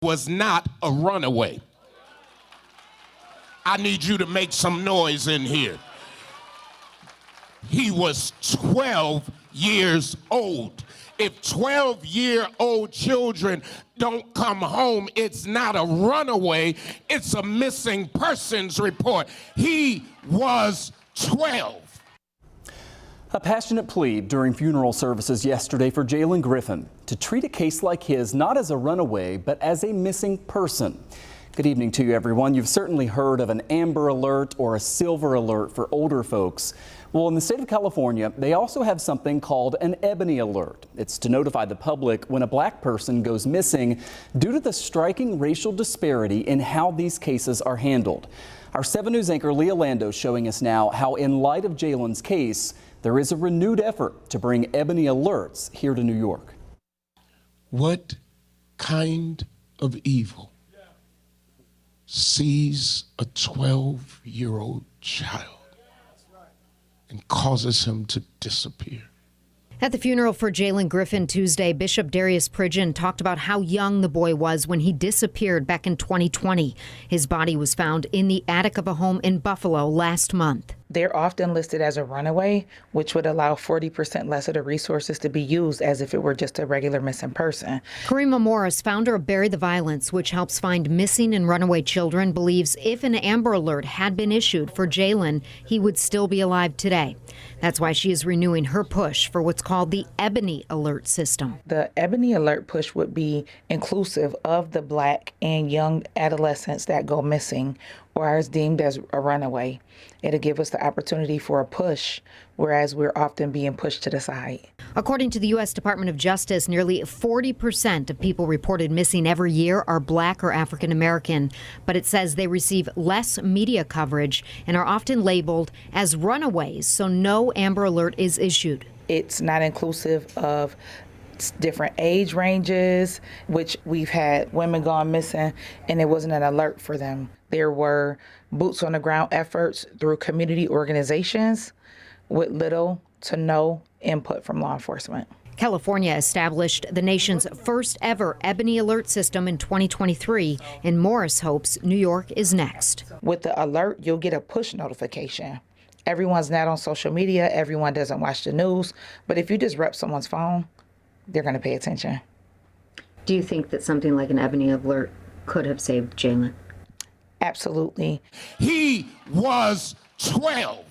was not a runaway. I need you to make some noise in here. He was 12 years old. If 12-year-old children don't come home, it's not a runaway, it's a missing persons report. He was 12. A passionate plea during funeral services yesterday for Jalen Griffin to treat a case like his not as a runaway, but as a missing person. Good evening to you, everyone. You've certainly heard of an Amber Alert or a Silver Alert for older folks. Well, in the state of California, they also have something called an Ebony Alert. It's to notify the public when a black person goes missing due to the striking racial disparity in how these cases are handled. Our 7 News anchor Leah Lando showing us now how, in light of Jalen's case, there is a renewed effort to bring Ebony Alerts here to New York. What kind of evil sees a 12-year-old child and causes him to disappear? At the funeral for Jalen Griffin Tuesday, Bishop Darius Pridgeon talked about how young the boy was when he disappeared back in 2020. His body was found in the attic of a home in Buffalo last month. They're often listed as a runaway, which would allow 40% less of the resources to be used as if it were just a regular missing person. Karima Morris, founder of Bury the Violence, which helps find missing and runaway children, believes if an Amber Alert had been issued for Jalen, he would still be alive today. That's why she is renewing her push for what's called the Ebony Alert system. The Ebony Alert push would be inclusive of the black and young adolescents that go missing or are deemed as a runaway. It'll give us the opportunity for a push, whereas we're often being pushed to the side. According to the U.S. Department of Justice, nearly 40% of people reported missing every year are black or African American, but it says they receive less media coverage and are often labeled as runaways, so no Amber Alert is issued. It's not inclusive of different age ranges, which we've had women gone missing and it wasn't an alert for them. There were boots on the ground efforts through community organizations with little to no input from law enforcement. California established the nation's first ever Ebony Alert system in 2023, and Morris hopes New York is next. With the alert, you'll get a push notification. Everyone's not on social media, everyone doesn't watch the news, but if you just rep someone's phone, they're going to pay attention. Do you think that something like an Ebony Alert could have saved Jalen? Absolutely. He was 12.